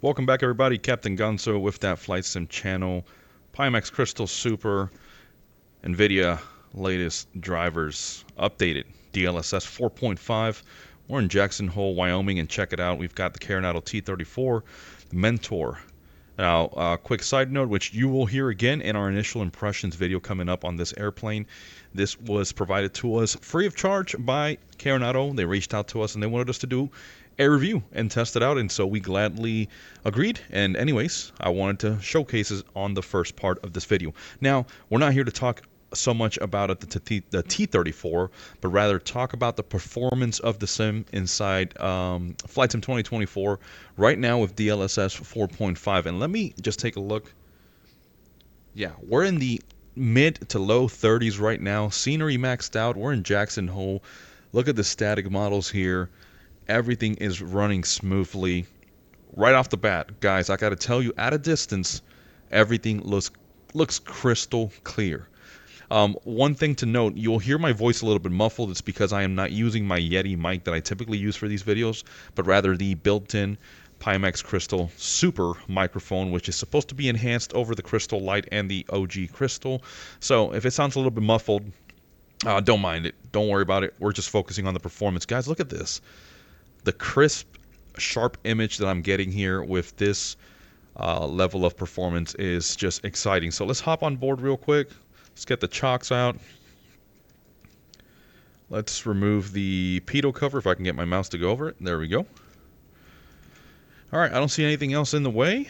Welcome back, everybody. Captain Gonzo with that Flight Sim channel. Pimax Crystal Super, NVIDIA latest drivers updated. DLSS 4.5. We're in Jackson Hole, Wyoming, and check it out. We've got the Carenado T34, the Mentor. Now, quick side note, which you will hear again in our initial impressions video coming up on this airplane. This was provided to us free of charge by Carenado. They reached out to us and they wanted us to do a review and test it out, and so we gladly agreed. And anyways, I wanted to showcase it on the first part of this video. Now, we're not here to talk so much about it, the T34, but rather talk about the performance of the sim inside Flight Sim 2024 right now with DLSS 4.5. And let me just take a look. Yeah, we're in the mid to low 30s right now. Scenery maxed out. We're in Jackson Hole. Look at the static models here. Everything is running smoothly. Right off the bat, guys, I got to tell you, at a distance, everything looks crystal clear. One thing to note, you'll hear my voice a little bit muffled. It's because I am not using my Yeti mic that I typically use for these videos, but rather the built-in Pimax Crystal Super microphone, which is supposed to be enhanced over the Crystal Lite and the OG Crystal. So if it sounds a little bit muffled, don't mind it. Don't worry about it. We're just focusing on the performance. Guys, look at this. The crisp, sharp image that I'm getting here with this level of performance is just exciting. So let's hop on board real quick. Let's get the chocks out. Let's remove the pitot cover if I can get my mouse to go over it. There we go. Alright, I don't see anything else in the way.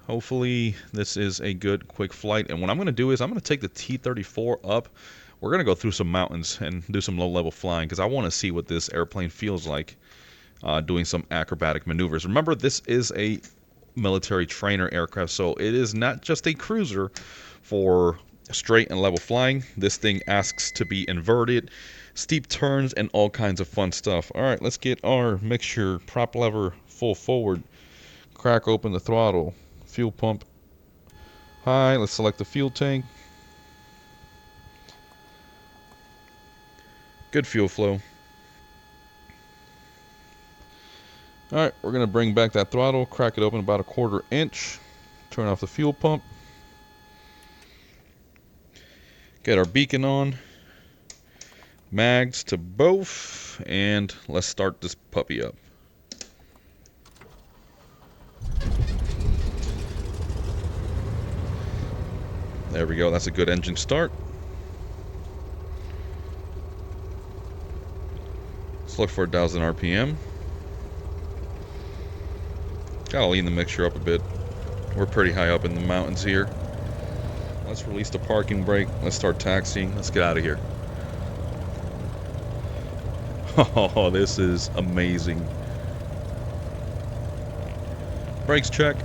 Hopefully this is a good quick flight. And what I'm going to do is I'm going to take the T-34 up. We're going to go through some mountains and do some low-level flying because I want to see what this airplane feels like doing some acrobatic maneuvers. Remember, this is a military trainer aircraft, so it is not just a cruiser for straight and level flying. This thing asks to be inverted, steep turns, and all kinds of fun stuff. Alright, let's get our mixture prop lever full forward. Crack open the throttle. Fuel pump high. Let's select the fuel tank. Good fuel flow. Alright, we're going to bring back that throttle, crack it open about 1/4 inch, turn off the fuel pump, get our beacon on, mags to both, and let's start this puppy up. There we go, that's a good engine start. Let's look for 1,000 RPM. Gotta lean the mixture up a bit. We're pretty high up in the mountains here. Let's release the parking brake. Let's start taxiing. Let's get out of here. Oh, this is amazing. Brakes check.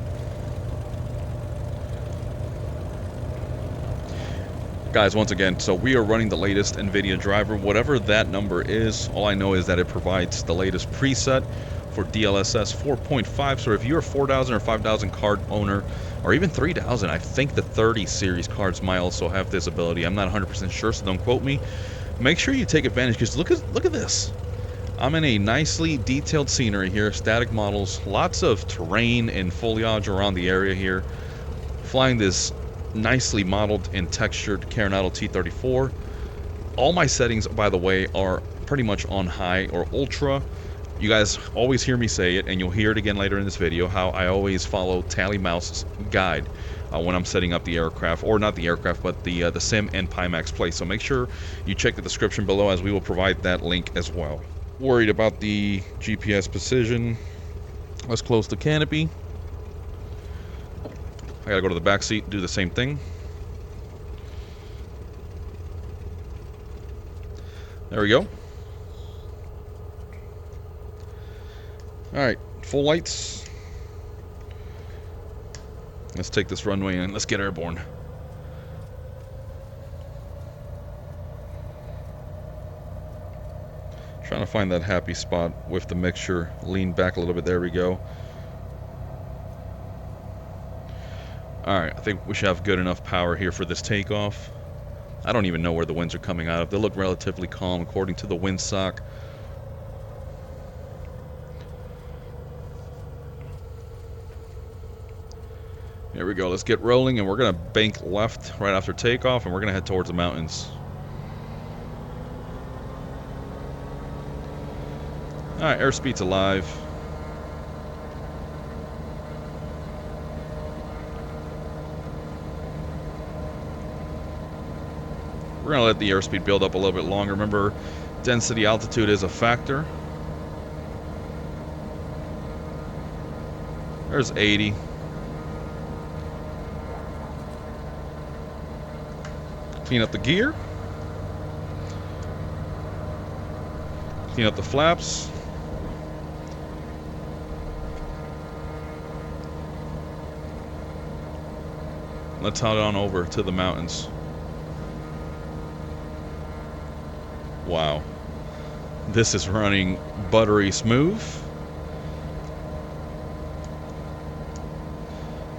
Guys, once again, so we are running the latest NVIDIA driver. Whatever that number is, all I know is that it provides the latest preset for DLSS 4.5. So if you're a 4,000 or 5,000 card owner, or even 3,000, I think the 30 series cards might also have this ability. I'm not 100% sure, so don't quote me. Make sure you take advantage, because look at this. I'm in a nicely detailed scenery here, static models, lots of terrain and foliage around the area here. Flying this nicely modeled and textured Carenado T34. All my settings, by the way, are pretty much on high or ultra. You guys always hear me say it, and you'll hear it again later in this video, how I always follow Tally Mouse's guide when I'm setting up the aircraft, or not the aircraft, but the sim and Pimax Play. So make sure you check the description below, as we will provide that link as well. Worried about the GPS precision. Let's close the canopy. I gotta go to the back seat, do the same thing. There we go. Alright, full lights. Let's take this runway and let's get airborne. Trying to find that happy spot with the mixture. Lean back a little bit. There we go. Alright, I think we should have good enough power here for this takeoff. I don't even know where the winds are coming out of. They look relatively calm according to the windsock. Here we go. Let's get rolling, and we're going to bank left right after takeoff, and we're going to head towards the mountains. Alright, airspeed's alive. We're going to let the airspeed build up a little bit longer. Remember, density altitude is a factor. There's 80. Clean up the gear. Clean up the flaps. Let's head on over to the mountains. Wow. This is running buttery smooth.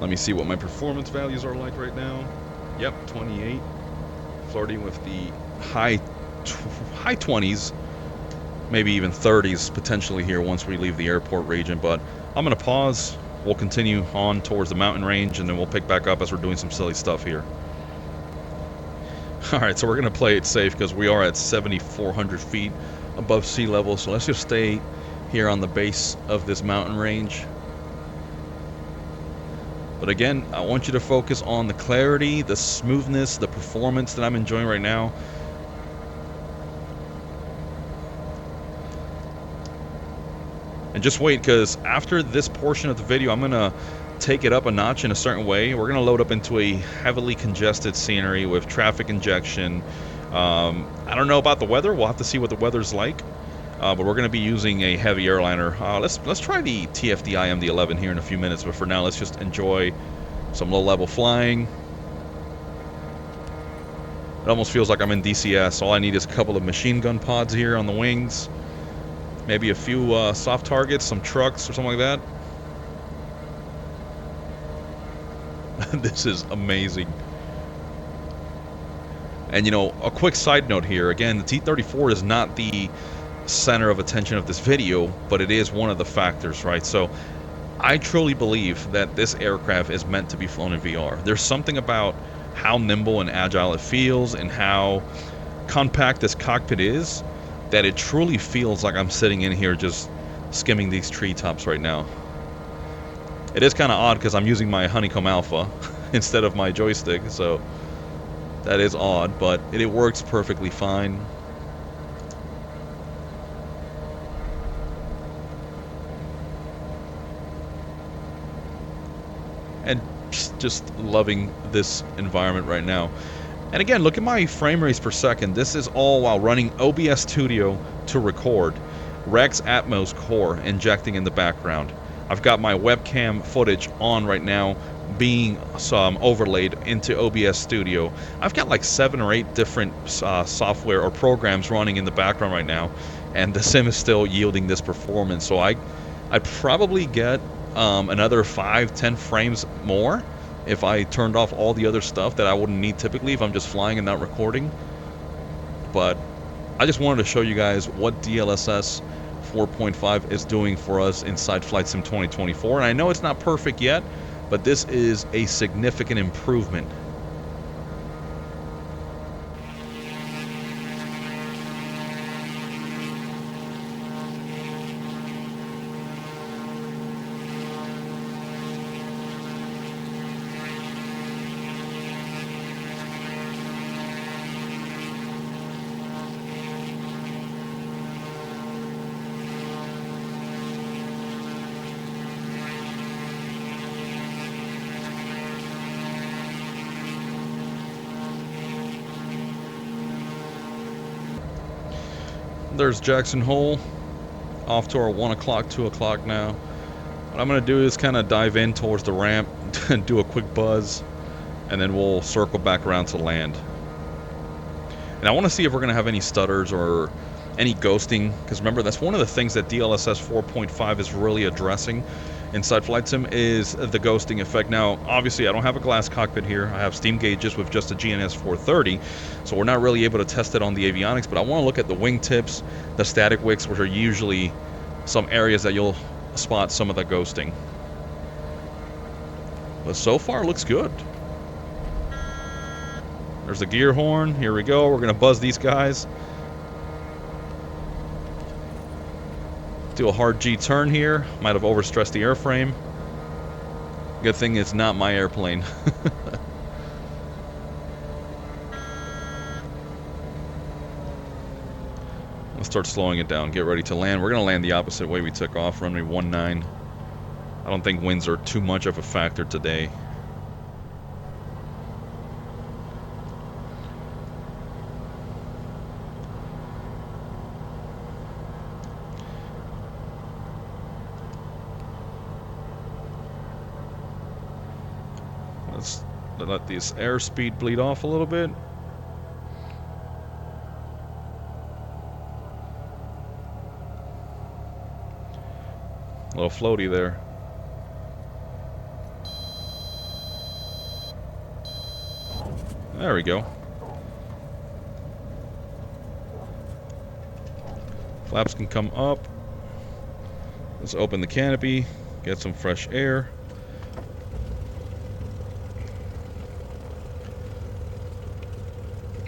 Let me see what my performance values are like right now. Yep, 28. Flirting with the high 20s, maybe even 30s potentially here once we leave the airport region. But I'm going to pause. We'll continue on towards the mountain range, and then we'll pick back up as we're doing some silly stuff here. Alright, so we're going to play it safe because we are at 7,400 feet above sea level. So let's just stay here on the base of this mountain range. But again, I want you to focus on the clarity, the smoothness, the performance that I'm enjoying right now. And just wait, because after this portion of the video, I'm going to take it up a notch in a certain way. We're going to load up into a heavily congested scenery with traffic injection. I don't know about the weather. We'll have to see what the weather's like. But we're going to be using a heavy airliner. Let's try the tfdi MD-11 here in a few minutes. But for now, let's just enjoy some low-level flying. It almost feels like I'm in DCS. All I need is a couple of machine gun pods here on the wings. Maybe a few soft targets, some trucks or something like that. This is amazing. And you know, a quick side note here. Again, the T-34 is not the center of attention of this video, but it is one of the factors, right? So I truly believe that this aircraft is meant to be flown in VR. There's something about how nimble and agile it feels and how compact this cockpit is that it truly feels like I'm sitting in here just skimming these treetops right now. It is kind of odd because I'm using my Honeycomb Alpha instead of my joystick, so that is odd, but it works perfectly fine. And just loving this environment right now. And again, look at my frame rates per second. This is all while running OBS Studio to record. Rex Atmos Core injecting in the background. I've got my webcam footage on right now being overlaid into OBS Studio. I've got like 7 or 8 different software or programs running in the background right now. And the sim is still yielding this performance. So I'd probably get another 5-10 frames more if I turned off all the other stuff that I wouldn't need typically if I'm just flying and not recording. But I just wanted to show you guys what DLSS 4.5 is doing for us inside Flight Sim 2024. And I know it's not perfect yet, but this is a significant improvement. There's Jackson Hole, off to our 1 o'clock, 2 o'clock now. What I'm going to do is kind of dive in towards the ramp and do a quick buzz, and then we'll circle back around to land. And I want to see if we're going to have any stutters or any ghosting, because remember, that's one of the things that DLSS 4.5 is really addressing inside Flight Sim is the ghosting effect. Now, obviously, I don't have a glass cockpit here. I have steam gauges with just a GNS 430, so we're not really able to test it on the avionics, but I want to look at the wing tips, the static wicks, which are usually some areas that you'll spot some of the ghosting. But so far, looks good. There's the gear horn. Here we go. We're going to buzz these guys. Do a hard G turn here. Might have overstressed the airframe. Good thing it's not my airplane. Let's start slowing it down. Get ready to land. We're going to land the opposite way we took off. Runway 19. I don't think winds are too much of a factor today. Let's let this airspeed bleed off a little bit. A little floaty there. There we go. Flaps can come up. Let's open the canopy, get some fresh air.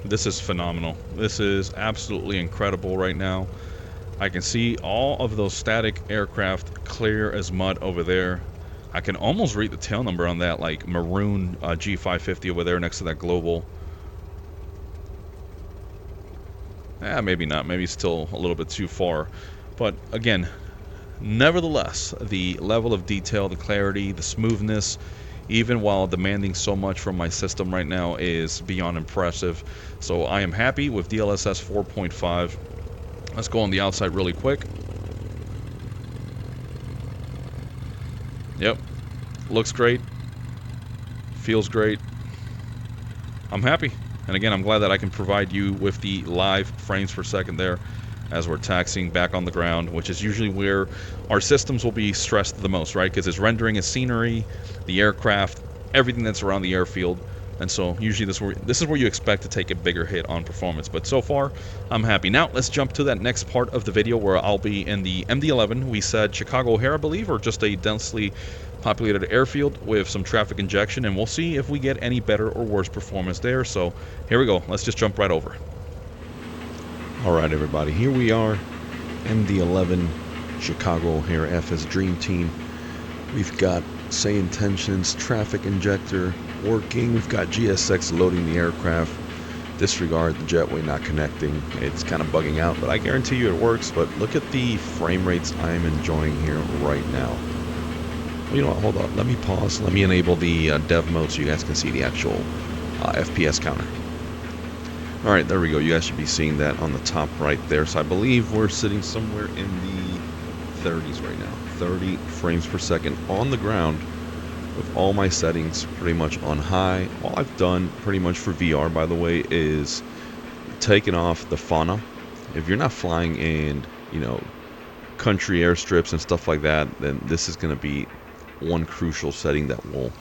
This is phenomenal. This is absolutely incredible right now. I can see all of those static aircraft clear as mud over there. I can almost read the tail number on that, like maroon G550 over there next to that global. Maybe not. Maybe still a little bit too far. But again, nevertheless, the level of detail, the clarity, the smoothness, even while demanding so much from my system right now, is beyond impressive. So I am happy with DLSS 4.5. Let's go on the outside really quick. Yep. Looks great. Feels great. I'm happy. And again, I'm glad that I can provide you with the live frames per second there as we're taxiing back on the ground, which is usually where our systems will be stressed the most, right? Because it's rendering a scenery, the aircraft, everything that's around the airfield. And so usually this is where you expect to take a bigger hit on performance. But so far, I'm happy. Now, let's jump to that next part of the video where I'll be in the MD-11. We said Chicago O'Hare, I believe, or just a densely populated airfield with some traffic injection. And we'll see if we get any better or worse performance there. So here we go. Let's just jump right over. All right, everybody. Here we are, MD-11, Chicago O'Hare FS Dream Team. We've got say intentions, traffic injector working. We've got GSX loading the aircraft. Disregard the jetway not connecting. It's kind of bugging out, but I guarantee you it works. But look at the frame rates I'm enjoying here right now. Well, you know what? Hold on. Let me pause. Let me enable the dev mode so you guys can see the actual FPS counter. All right, there we go. You guys should be seeing that on the top right there. So I believe we're sitting somewhere in the 30s right now. 30 frames per second on the ground with all my settings pretty much on high. All I've done pretty much for VR, by the way, is taken off the fauna. If you're not flying in, you know, country airstrips and stuff like that, then this is going to be one crucial setting that will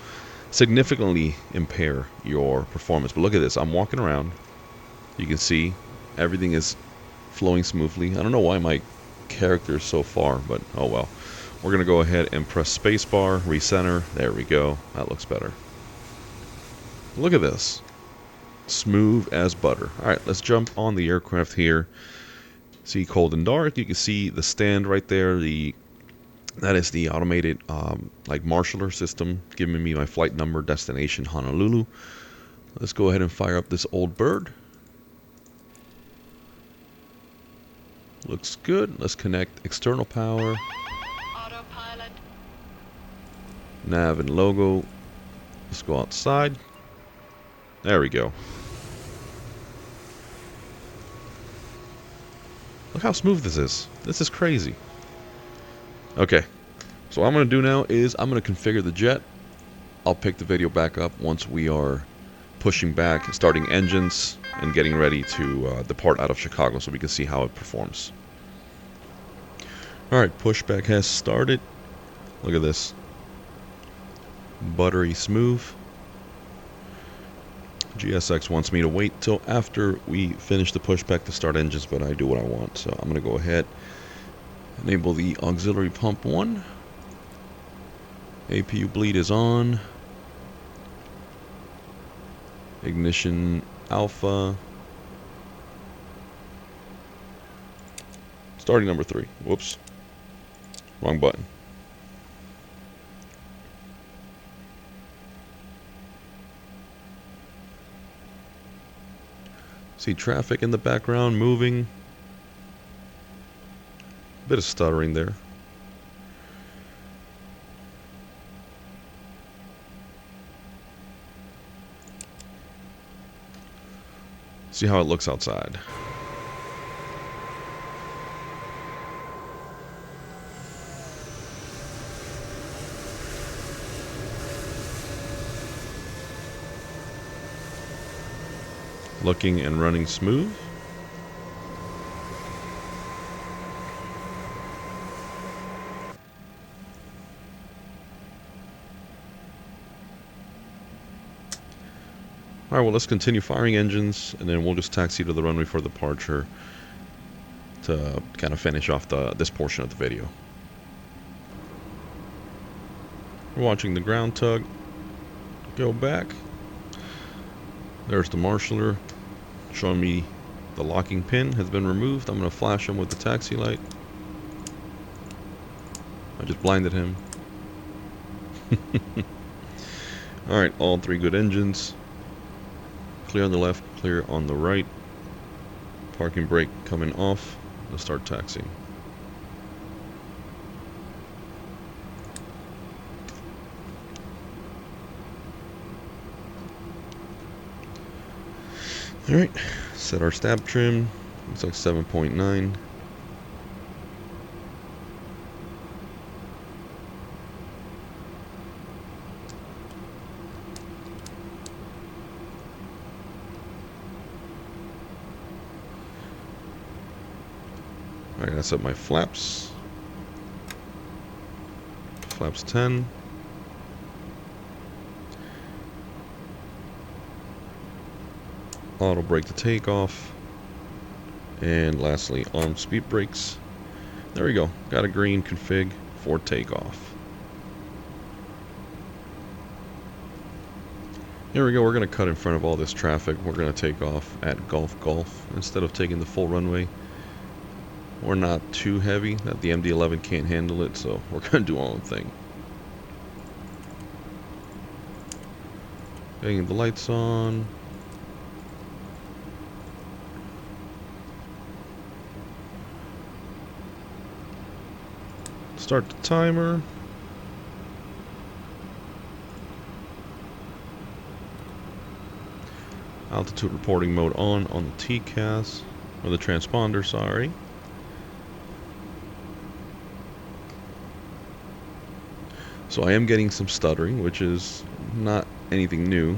significantly impair your performance. But look at this. I'm walking around. You can see everything is flowing smoothly. I don't know why my character is so far, but oh well. We're going to go ahead and press spacebar, recenter. There we go. That looks better. Look at this. Smooth as butter. All right, let's jump on the aircraft here. See cold and dark. You can see the stand right there. That is the automated like marshaller system giving me my flight number, destination Honolulu. Let's go ahead and fire up this old bird. Looks good. Let's connect external power. Autopilot. Nav and logo. Let's go outside. There we go. Look how smooth this is. This is crazy. Okay. So what I'm going to do now is I'm going to configure the jet. I'll pick the video back up once we are pushing back, starting engines, and getting ready to depart out of Chicago so we can see how it performs. Alright, pushback has started. Look at this. Buttery smooth. GSX wants me to wait till after we finish the pushback to start engines, but I do what I want. So I'm going to go ahead, enable the auxiliary pump 1. APU bleed is on. Ignition alpha. Starting number 3. Whoops. Wrong button. See traffic in the background moving. Bit of stuttering there. See how it looks outside. Looking and running smooth. Alright, well, let's continue firing engines, and then we'll just taxi to the runway for departure to kind of finish off this portion of the video. We're watching the ground tug go back. There's the marshaller showing me the locking pin has been removed. I'm going to flash him with the taxi light. I just blinded him. Alright, all 3 good engines. Clear on the left, clear on the right. Parking brake coming off. Let's start taxiing. Alright, set our stab trim. Looks like 7.9. Alright, I set my flaps. Flaps 10. Auto brake to takeoff. And lastly, arm speed brakes. There we go. Got a green config for takeoff. Here we go. We're going to cut in front of all this traffic. We're going to take off at Gulf Gulf instead of taking the full runway. We're not too heavy that the MD-11 can't handle it, so we're going to do our own thing. Getting the lights on. Start the timer. Altitude reporting mode on the TCAS, or the transponder, sorry. So I am getting some stuttering, which is not anything new.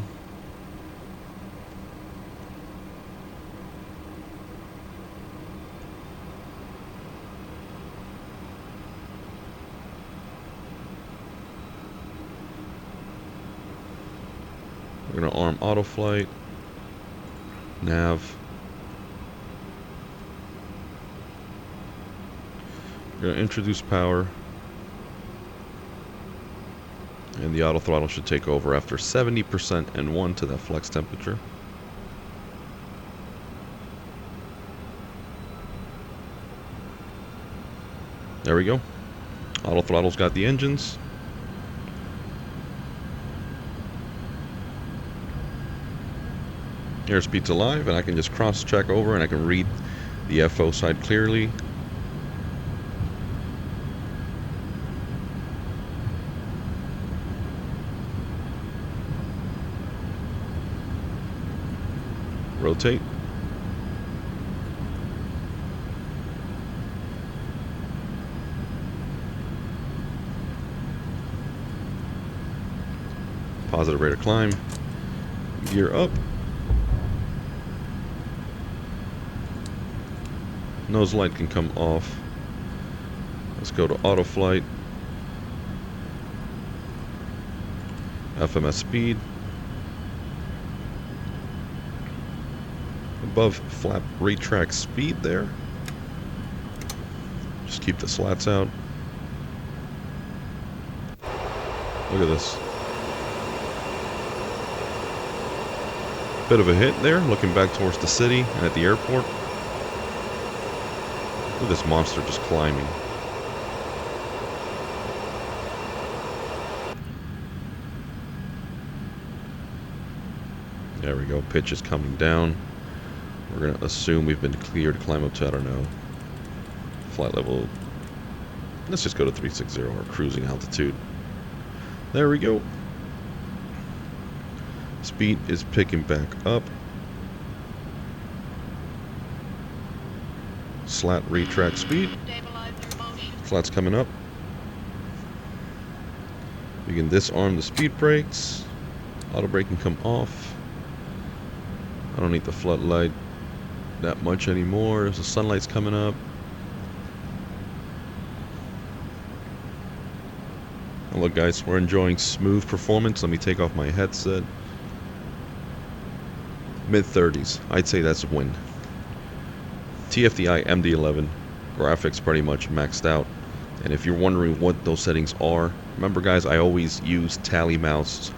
We're going to arm auto flight, nav. We're going to introduce power. And the auto throttle should take over after 70% and 1 to that flex temperature. There we go. Auto throttle's got the engines. Airspeed's alive, and I can just cross-check over, and I can read the FO side clearly. Rotate. Positive rate of climb. Gear up. Nose light can come off. Let's go to auto flight. FMS speed. Above flap retract speed there. Just keep the slats out. Look at this. Bit of a hit there, looking back towards the city and at the airport. Look at this monster just climbing. There we go, pitch is coming down. We're going to assume we've been cleared to climb up to, I don't know, flight level. Let's just go to 360 or cruising altitude. There we go. Speed is picking back up. Slat retract speed. Flat's coming up. We can disarm the speed brakes. Auto brake can come off. I don't need the floodlight that much anymore. The sunlight's coming up. And look guys, we're enjoying smooth performance. Let me take off my headset. Mid-30s. I'd say that's a win. tfdi MD11 graphics pretty much maxed out. And if you're wondering what those settings are, remember guys, I always use Tally Mouse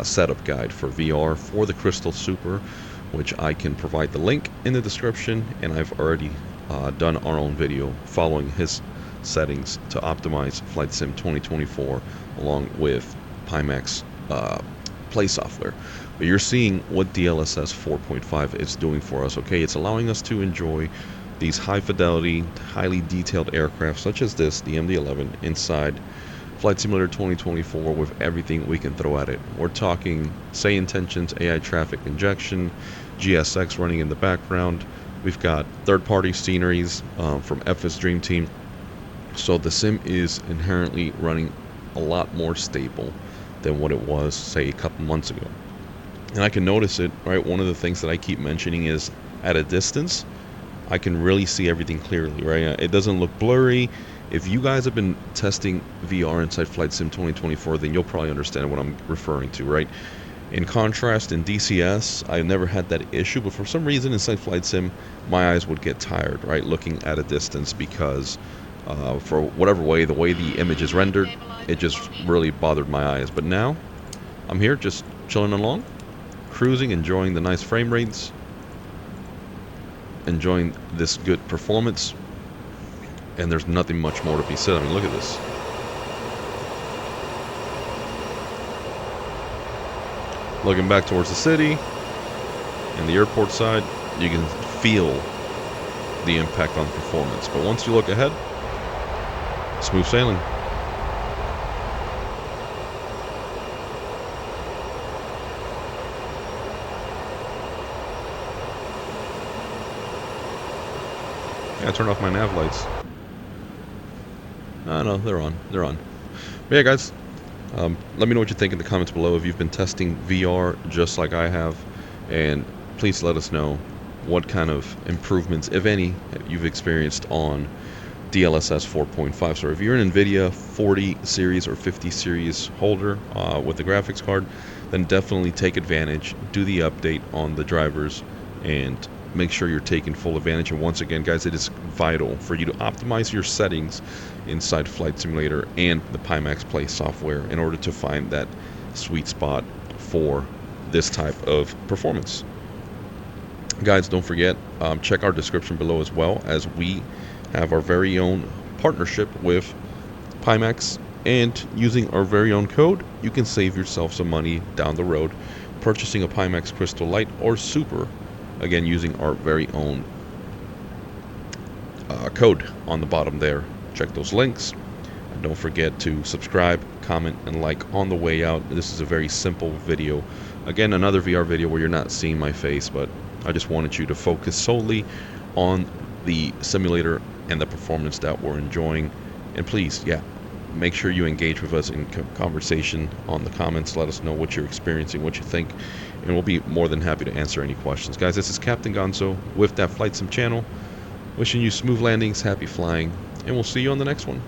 setup guide for VR for the Crystal Super, which I can provide the link in the description, and I've already done our own video following his settings to optimize Flight Sim 2024 along with Pimax Play software. But you're seeing what DLSS 4.5 is doing for us, okay? It's allowing us to enjoy these high fidelity, highly detailed aircraft such as this, the MD-11, inside Flight Simulator 2024 with everything we can throw at it. We're talking say intentions, AI traffic injection, GSX running in the background. We've got third-party sceneries from FS Dream Team. So the sim is inherently running a lot more stable than what it was, say, a couple months ago. And I can notice it, right? One of the things that I keep mentioning is at a distance, I can really see everything clearly, right? It doesn't look blurry. If you guys have been testing VR inside Flight Sim 2024, then you'll probably understand what I'm referring to, right? In contrast, in DCS, I never had that issue, but for some reason inside Flight Sim, my eyes would get tired, right? Looking at a distance because for whatever way, the way the image is rendered, it just really bothered my eyes. But now, I'm here just chilling along, cruising, enjoying the nice frame rates, enjoying this good performance, and there's nothing much more to be said. I mean, look at this. Looking back towards the city and the airport side, you can feel the impact on performance. But once you look ahead, smooth sailing. Yeah, I turned off my nav lights. No, they're on. They're on. But yeah, guys, let me know what you think in the comments below if you've been testing VR just like I have, and please let us know what kind of improvements, if any, you've experienced on DLSS 4.5. So if you're an NVIDIA 40 series or 50 series holder with the graphics card, then definitely take advantage, do the update on the drivers, and make sure you're taking full advantage. And once again, guys, it is vital for you to optimize your settings inside Flight Simulator and the Pimax Play software in order to find that sweet spot for this type of performance. Guys, don't forget, check our description below as well, as we have our very own partnership with Pimax, and using our very own code, you can save yourself some money down the road purchasing a Pimax Crystal Light or Super, again using our very own code on the bottom there. Check those links, and don't forget to subscribe, comment, and like on the way out. This is a very simple video, again another VR video where you're not seeing my face, but I just wanted you to focus solely on the simulator and the performance that we're enjoying. And please, yeah, make sure you engage with us in conversation on the comments. Let us know what you're experiencing, what you think, and we'll be more than happy to answer any questions. Guys, this is Captain Gonzo with that Flight Sim channel, wishing you smooth landings, happy flying, and we'll see you on the next one.